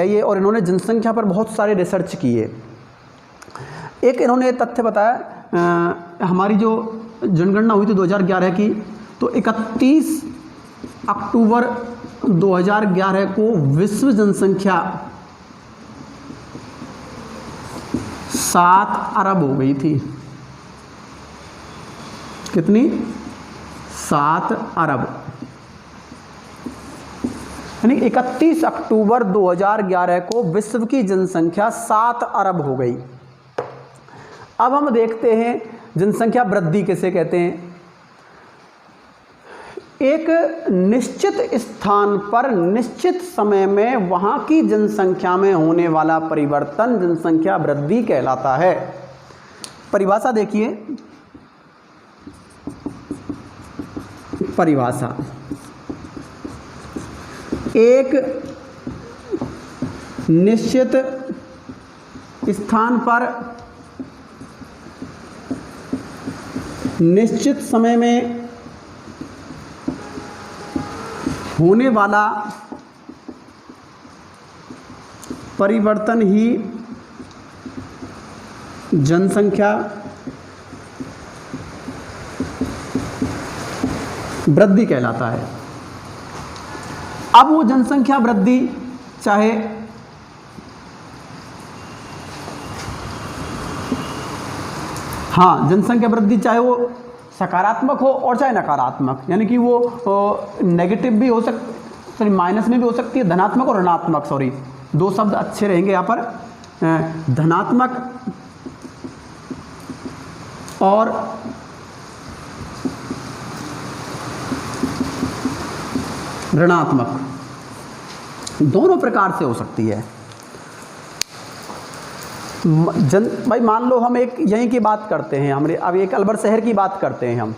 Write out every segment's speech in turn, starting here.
ये, और इन्होंने जनसंख्या पर बहुत सारे रिसर्च किए। एक इन्होंने तथ्य बताया, हमारी जो जनगणना हुई थी 2011 की, तो 31 अक्टूबर 2011 को विश्व जनसंख्या 7 अरब हो गई थी। कितनी? 7 अरब, यानी 31 अक्टूबर 2011 को विश्व की जनसंख्या 7 अरब हो गई। अब हम देखते हैं जनसंख्या वृद्धि किसे कहते हैं। एक निश्चित स्थान पर निश्चित समय में वहां की जनसंख्या में होने वाला परिवर्तन जनसंख्या वृद्धि कहलाता है। परिभाषा देखिए, परिभाषा, एक निश्चित स्थान पर निश्चित समय में होने वाला परिवर्तन ही जनसंख्या वृद्धि कहलाता है। अब वो जनसंख्या वृद्धि चाहे जनसंख्या वृद्धि चाहे वो सकारात्मक हो और चाहे नकारात्मक, यानी कि वो नेगेटिव भी हो सॉरी माइनस में भी हो सकती है, धनात्मक और ऋणात्मक, सॉरी दो शब्द अच्छे रहेंगे यहाँ पर, धनात्मक और ऋणात्मक, दोनों प्रकार से हो सकती है। भाई मान लो हम एक यहीं की बात करते हैं, हमने अब एक अलवर शहर की बात करते हैं हम,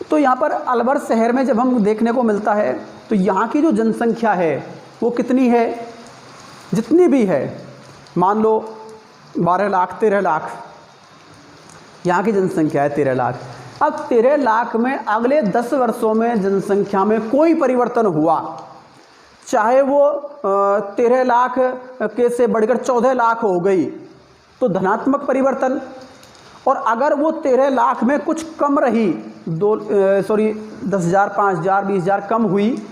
तो यहाँ पर अलवर शहर में जब हम देखने को मिलता है तो यहाँ की जो जनसंख्या है वो कितनी है, जितनी भी है, मान लो 12 लाख 13 लाख यहाँ की जनसंख्या है 13 लाख। अब 13 लाख में अगले 10 वर्षों में जनसंख्या में कोई परिवर्तन हुआ, चाहे वो 13 लाख के से बढ़कर 14 लाख हो गई तो धनात्मक परिवर्तन, और अगर वो 13 लाख में कुछ कम रही, 10,000 5,000 20,000 कम हुई,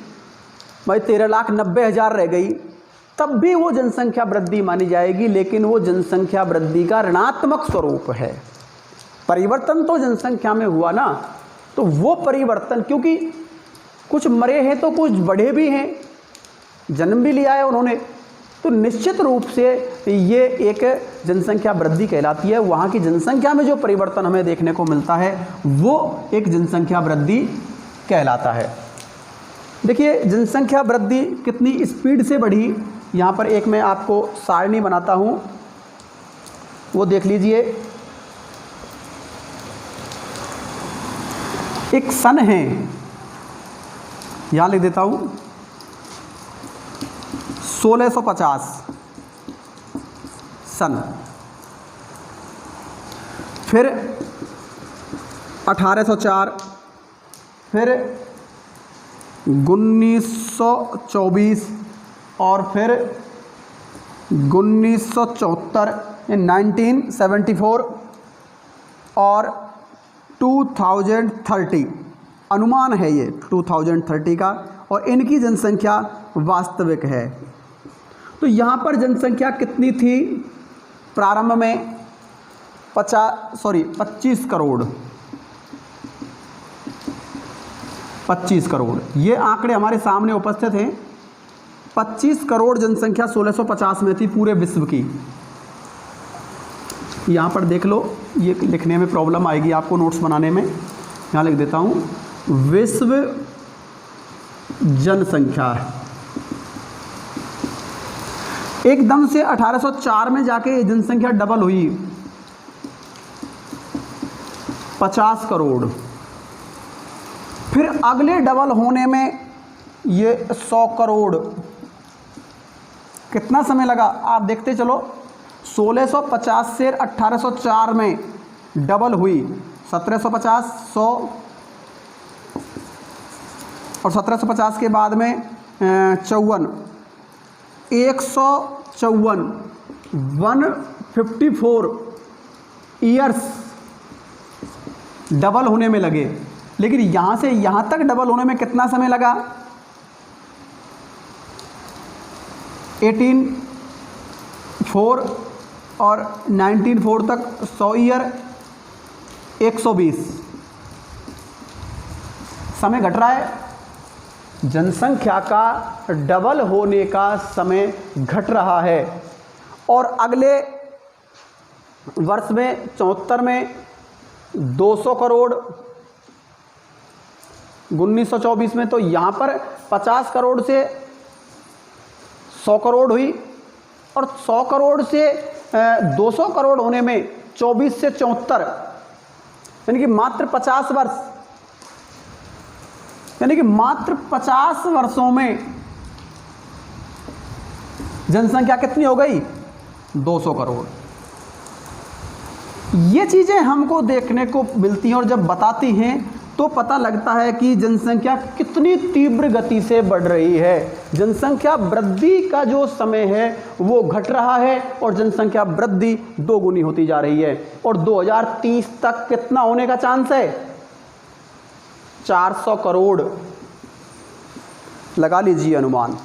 भाई 13 लाख 90,000 रह गई, तब भी वो जनसंख्या वृद्धि मानी जाएगी, लेकिन वो जनसंख्या वृद्धि का ऋणात्मक स्वरूप है। परिवर्तन तो जनसंख्या में हुआ ना, तो वो परिवर्तन, क्योंकि कुछ मरे हैं तो कुछ बढ़े भी हैं, जन्म भी लिया है उन्होंने, तो निश्चित रूप से ये एक जनसंख्या वृद्धि कहलाती है। वहाँ की जनसंख्या में जो परिवर्तन हमें देखने को मिलता है वो एक जनसंख्या वृद्धि कहलाता है। देखिए जनसंख्या वृद्धि कितनी स्पीड से बढ़ी, यहाँ पर एक मैं आपको सारणी बनाता हूँ, वो देख लीजिए। एक सन है, यहाँ लिख देता हूँ 1650 सन, फिर 1804, फिर 1924 और फिर 1974, 1974 और 2030 अनुमान है ये 2030 का, और इनकी जनसंख्या वास्तविक है। तो यहाँ पर जनसंख्या कितनी थी प्रारंभ में? 25 करोड़, 25 करोड़ ये आंकड़े हमारे सामने उपस्थित हैं। 25 करोड़ जनसंख्या 1650 में थी पूरे विश्व की। यहाँ पर देख लो, ये लिखने में प्रॉब्लम आएगी आपको नोट्स बनाने में, यहाँ लिख देता हूँ विश्व जनसंख्या। एकदम से 1804 में जाके ये जनसंख्या डबल हुई 50 करोड़, फिर अगले डबल होने में ये 100 करोड़। कितना समय लगा आप देखते चलो, 1650 से 1804 में डबल हुई, 1750 100 और 1750 के बाद में 54 154 154 ईयर्स डबल होने में लगे, लेकिन यहाँ से यहाँ तक डबल होने में कितना समय लगा? 1804 और 1904 तक 100 ईयर 120 समय घट रहा है। जनसंख्या का डबल होने का समय घट रहा है और अगले वर्ष में 74 में 200 करोड़, 1924 में तो यहाँ पर 50 करोड़ से 100 करोड़ हुई और 100 करोड़ से 200 करोड़ होने में 24 से 74 यानी कि मात्र 50 वर्ष, यानी कि मात्र 50 वर्षों में जनसंख्या कितनी हो गई? 200 करोड़। ये चीज़ें हमको देखने को मिलती हैं और जब बताती हैं तो पता लगता है कि जनसंख्या कितनी तीव्र गति से बढ़ रही है। जनसंख्या वृद्धि का जो समय है वो घट रहा है और जनसंख्या वृद्धि दोगुनी होती जा रही है और 2030 तक कितना होने का चांस है? 400 करोड़ लगा लीजिए अनुमान।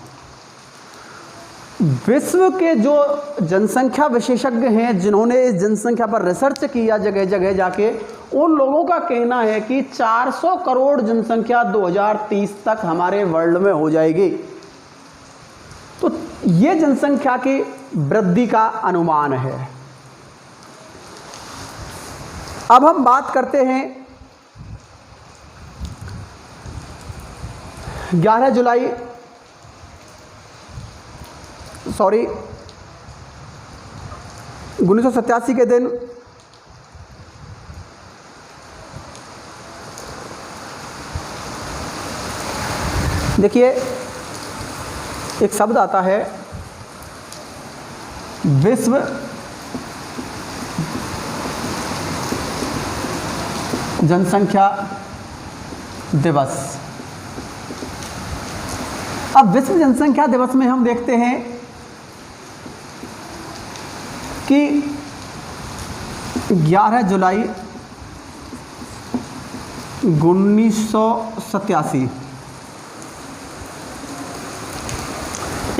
विश्व के जो जनसंख्या विशेषज्ञ हैं जिन्होंने इस जनसंख्या पर रिसर्च किया जगह जगह जाके, उन लोगों का कहना है कि 400 करोड़ जनसंख्या 2030 तक हमारे वर्ल्ड में हो जाएगी। तो ये जनसंख्या की वृद्धि का अनुमान है। अब हम बात करते हैं 11 जुलाई 1987 के दिन देखिए एक शब्द आता है विश्व जनसंख्या दिवस। अब विश्व जनसंख्या दिवस में हम देखते हैं कि 11 जुलाई 1987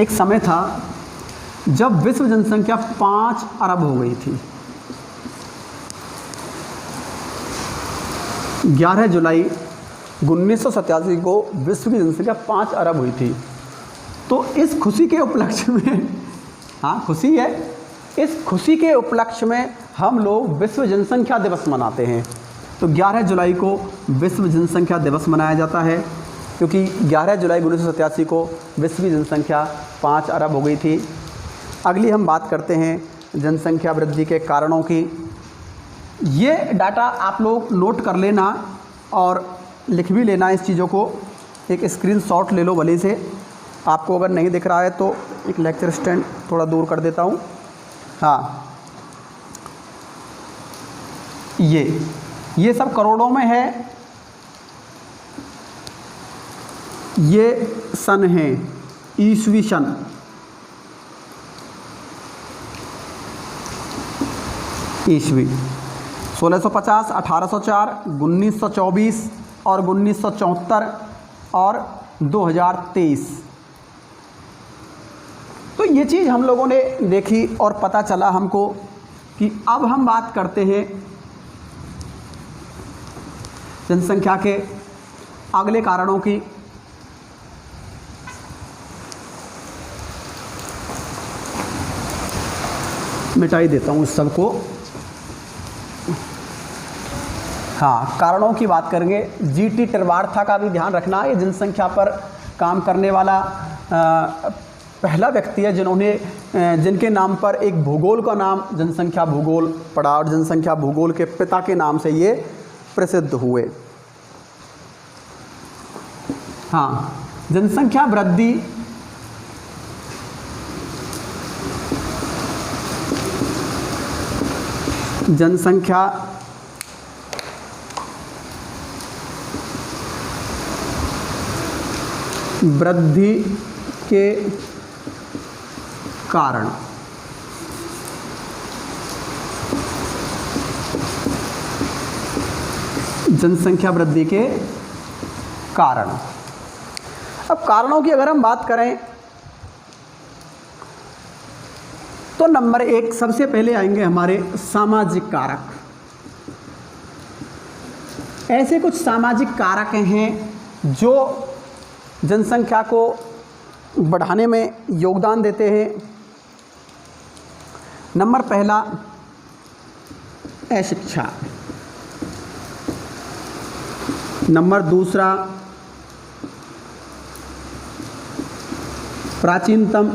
एक समय था जब विश्व जनसंख्या 5 अरब हो गई थी। 11 जुलाई 1987 को विश्व की जनसंख्या 5 अरब हुई थी। तो इस खुशी के उपलक्ष्य में, हाँ खुशी है, इस खुशी के उपलक्ष्य में हम लोग विश्व जनसंख्या दिवस मनाते हैं। तो 11 जुलाई को विश्व जनसंख्या दिवस मनाया जाता है क्योंकि 11 जुलाई 1987 को विश्व की जनसंख्या 5 अरब हो गई थी। अगली हम बात करते हैं जनसंख्या वृद्धि के कारणों की। ये डाटा आप लोग नोट कर लेना और लिख भी लेना इस चीज़ों को। एक स्क्रीनशॉट ले लो भले से, आपको अगर नहीं दिख रहा है तो एक लेक्चर स्टैंड थोड़ा दूर कर देता हूँ। हाँ, ये सब करोड़ों में है। ये सन है, ईस्वी सन। ईस्वी 1650, 1804, 1924 और 1974 और 2023। तो ये चीज़ हम लोगों ने देखी और पता चला हमको कि अब हम बात करते हैं जनसंख्या के अगले कारणों की। मिटाई देता हूँ इस सबको। हाँ, कारणों की बात करेंगे। जीटी टिरवार्था का भी ध्यान रखना। ये जनसंख्या पर काम करने वाला पहला व्यक्ति है जिनके नाम पर एक भूगोल का नाम जनसंख्या भूगोल पड़ा और जनसंख्या भूगोल के पिता के नाम से ये प्रसिद्ध हुए। हाँ, जनसंख्या वृद्धि के कारण। जनसंख्या वृद्धि के कारण। अब कारणों की अगर हम बात करें तो नंबर 1 सबसे पहले आएंगे हमारे सामाजिक कारक। ऐसे कुछ सामाजिक कारक हैं जो जनसंख्या को बढ़ाने में योगदान देते हैं। नंबर पहला, अशिक्षा। नंबर दूसरा, प्राचीनतम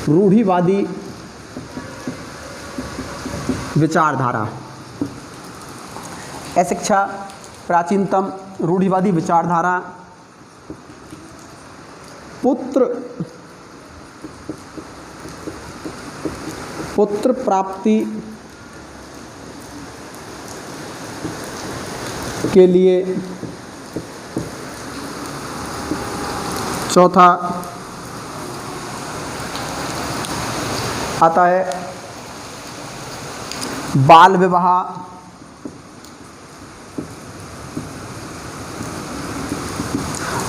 रूढ़िवादी विचारधारा। अशिक्षा, प्राचीनतम रूढ़िवादी विचारधारा, पुत्र प्राप्ति के लिए। चौथा आता है बाल विवाह।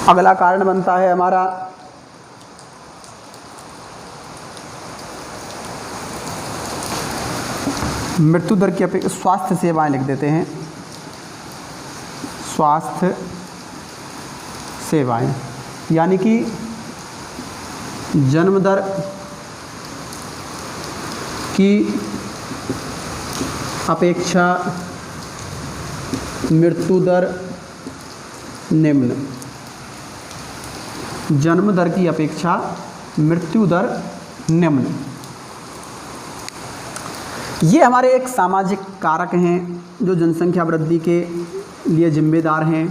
अगला कारण बनता है हमारा मृत्यु दर की अपेक्षा। स्वास्थ्य सेवाएं लिख देते हैं, स्वास्थ्य सेवाएं, यानी कि जन्म दर की अपेक्षा मृत्यु दर निम्न। जन्म दर की अपेक्षा मृत्यु दर निम्न। ये हमारे एक सामाजिक कारक हैं जो जनसंख्या वृद्धि के लिए जिम्मेदार हैं।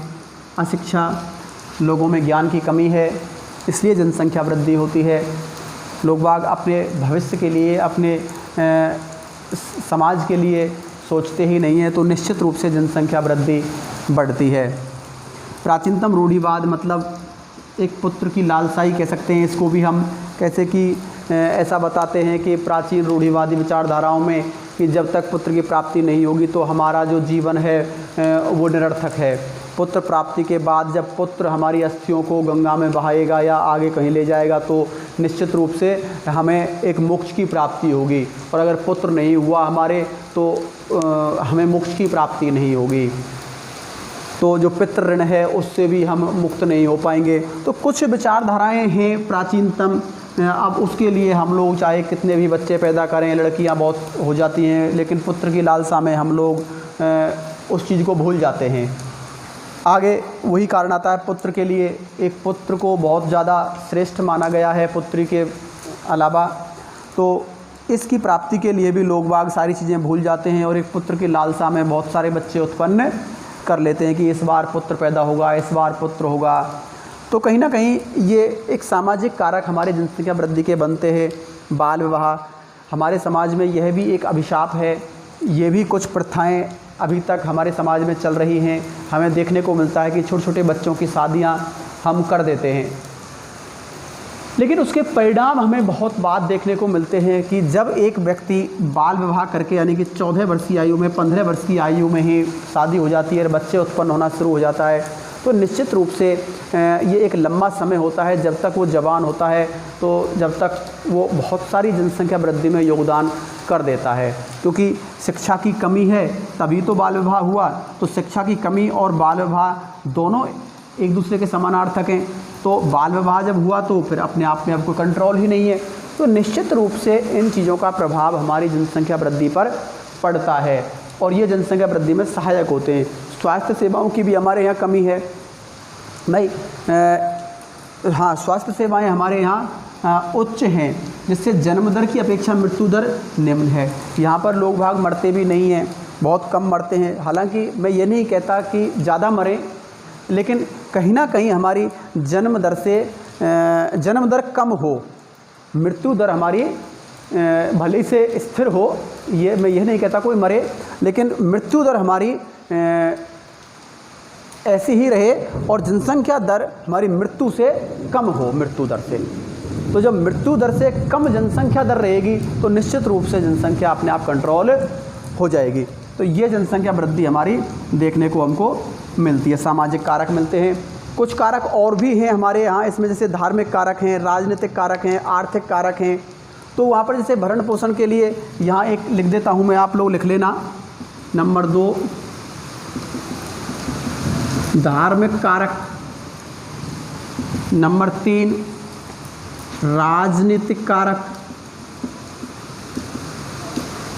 अशिक्षा, लोगों में ज्ञान की कमी है, इसलिए जनसंख्या वृद्धि होती है। लोग बाग अपने भविष्य के लिए, अपने समाज के लिए सोचते ही नहीं हैं, तो निश्चित रूप से जनसंख्या वृद्धि बढ़ती है। प्राचीनतम रूढ़िवाद मतलब एक पुत्र की लालसाई कह सकते हैं इसको भी हम, कैसे कि ऐसा बताते हैं कि प्राचीन रूढ़िवादी विचारधाराओं में कि जब तक पुत्र की प्राप्ति नहीं होगी तो हमारा जो जीवन है वो निरर्थक है। पुत्र प्राप्ति के बाद जब पुत्र हमारी अस्थियों को गंगा में बहाएगा या आगे कहीं ले जाएगा तो निश्चित रूप से हमें एक मोक्ष की प्राप्ति होगी, और अगर पुत्र नहीं हुआ हमारे तो हमें मोक्ष की प्राप्ति नहीं होगी। तो जो पितृ ऋण है उससे भी हम मुक्त नहीं हो पाएंगे। तो कुछ विचारधाराएं हैं प्राचीनतम। अब उसके लिए हम लोग चाहे कितने भी बच्चे पैदा करें, लड़कियां बहुत हो जाती हैं, लेकिन पुत्र की लालसा में हम लोग उस चीज़ को भूल जाते हैं। आगे वही कारण आता है, पुत्र के लिए एक पुत्र को बहुत ज़्यादा श्रेष्ठ माना गया है पुत्री के अलावा, तो इसकी प्राप्ति के लिए भी लोग बाग सारी चीज़ें भूल जाते हैं और एक पुत्र की लालसा में बहुत सारे बच्चे उत्पन्न कर लेते हैं कि इस बार पुत्र पैदा होगा, इस बार पुत्र होगा। तो कहीं ना कहीं ये एक सामाजिक कारक हमारे जनसंख्या वृद्धि के बनते हैं। बाल विवाह हमारे समाज में यह भी एक अभिशाप है। ये भी कुछ प्रथाएं अभी तक हमारे समाज में चल रही हैं। हमें देखने को मिलता है कि छोटे छोटे बच्चों की शादियां हम कर देते हैं, लेकिन उसके परिणाम हमें बहुत बाद देखने को मिलते हैं कि जब एक व्यक्ति बाल विवाह करके, यानी कि 14 वर्ष की आयु में, 15 वर्ष की आयु में ही शादी हो जाती है और बच्चे उत्पन्न होना शुरू हो जाता है, तो निश्चित रूप से ये एक लंबा समय होता है जब तक वो जवान होता है, तो जब तक वो बहुत सारी जनसंख्या वृद्धि में योगदान कर देता है। क्योंकि शिक्षा की कमी है तभी तो बाल विवाह हुआ, तो शिक्षा की कमी और बाल विवाह दोनों एक दूसरे के समानार्थक हैं। तो बाल विवाह जब हुआ तो फिर अपने आप में अब कोई कंट्रोल ही नहीं है, तो निश्चित रूप से इन चीज़ों का प्रभाव हमारी जनसंख्या वृद्धि पर पड़ता है और ये जनसंख्या वृद्धि में सहायक होते हैं। स्वास्थ्य सेवाओं की भी हमारे यहाँ कमी है नहीं, हाँ, स्वास्थ्य सेवाएं हमारे यहाँ उच्च हैं, जिससे जन्म दर की अपेक्षा मृत्यु दर निम्न है। यहाँ पर लोग भाग मरते भी नहीं हैं, बहुत कम मरते हैं। हालांकि मैं ये नहीं कहता कि ज़्यादा मरें, लेकिन कहीं ना कहीं हमारी जन्म दर कम हो, मृत्यु दर हमारी भले से स्थिर हो, ये मैं यह नहीं कहता कोई मरे, लेकिन मृत्यु दर हमारी ऐसी ही रहे और जनसंख्या दर हमारी मृत्यु से कम हो, मृत्यु दर से। तो जब मृत्यु दर से कम जनसंख्या दर रहेगी तो निश्चित रूप से जनसंख्या अपने आप कंट्रोल हो जाएगी। तो ये जनसंख्या वृद्धि हमारी देखने को हमको मिलती है। सामाजिक कारक मिलते हैं, कुछ कारक और भी हैं हमारे यहाँ इसमें, जैसे धार्मिक कारक हैं, राजनीतिक कारक हैं, आर्थिक कारक हैं। तो वहाँ पर जैसे भरण पोषण के लिए यहाँ एक लिख देता हूँ मैं, आप लोग लिख लेना। नंबर 2 धार्मिक कारक, नंबर 3 राजनीतिक कारक।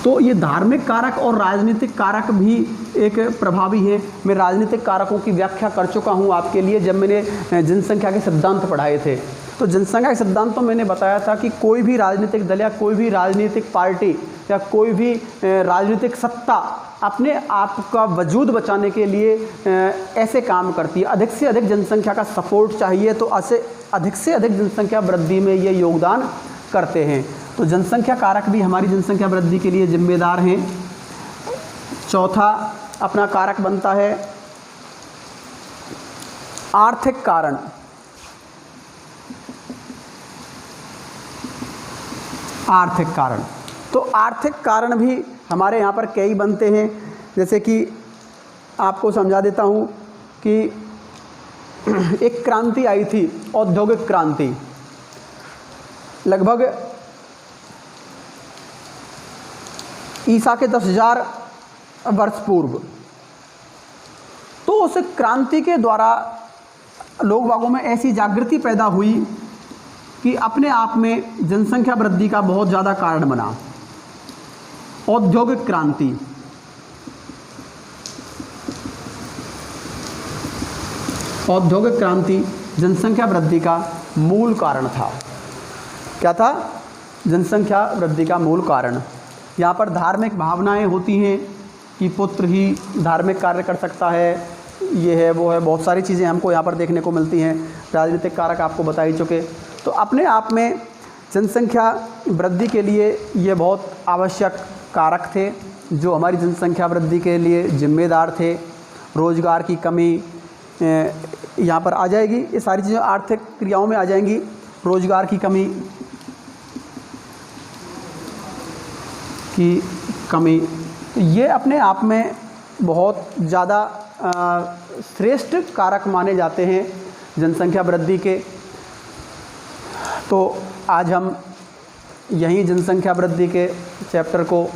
तो ये धार्मिक कारक और राजनीतिक कारक भी एक प्रभावी है। मैं राजनीतिक कारकों की व्याख्या कर चुका हूँ आपके लिए जब मैंने जनसंख्या के सिद्धांत पढ़ाए थे। तो जनसंख्या के सिद्धांत तो मैंने बताया था कि कोई भी राजनीतिक दल या कोई भी राजनीतिक पार्टी या कोई भी राजनीतिक सत्ता अपने आप का वजूद बचाने के लिए ऐसे काम करती है। अधिक से अधिक जनसंख्या का सपोर्ट चाहिए तो अधिक से अधिक जनसंख्या वृद्धि में ये योगदान करते हैं। तो जनसंख्या कारक भी हमारी जनसंख्या वृद्धि के लिए जिम्मेदार हैं। चौथा अपना कारक बनता है आर्थिक कारण। आर्थिक कारण, तो आर्थिक कारण भी हमारे यहाँ पर कई बनते हैं। जैसे कि आपको समझा देता हूँ कि एक क्रांति आई थी, औद्योगिक क्रांति, लगभग ईसा के 10,000 वर्ष पूर्व। तो उस क्रांति के द्वारा लोग बागों में ऐसी जागृति पैदा हुई कि अपने आप में जनसंख्या वृद्धि का बहुत ज़्यादा कारण बना। औद्योगिक क्रांति, औद्योगिक क्रांति जनसंख्या वृद्धि का मूल कारण था। क्या था? जनसंख्या वृद्धि का मूल कारण। यहाँ पर धार्मिक भावनाएं होती हैं कि पुत्र ही धार्मिक कार्य कर सकता है, ये है वो है, बहुत सारी चीज़ें हमको यहाँ पर देखने को मिलती हैं। राजनीतिक कारक आपको बता ही चुके। तो अपने आप में जनसंख्या वृद्धि के लिए ये बहुत आवश्यक कारक थे जो हमारी जनसंख्या वृद्धि के लिए जिम्मेदार थे। रोज़गार की कमी यहाँ पर आ जाएगी, ये सारी चीज़ें आर्थिक क्रियाओं में आ जाएंगी। रोज़गार की कमी, तो ये अपने आप में बहुत ज़्यादा श्रेष्ठ कारक माने जाते हैं जनसंख्या वृद्धि के। तो आज हम यहीं जनसंख्या वृद्धि के चैप्टर को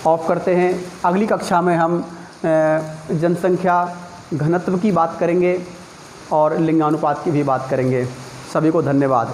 ऑफ करते हैं। अगली कक्षा में हम जनसंख्या घनत्व की बात करेंगे और लिंगानुपात की भी बात करेंगे। सभी को धन्यवाद।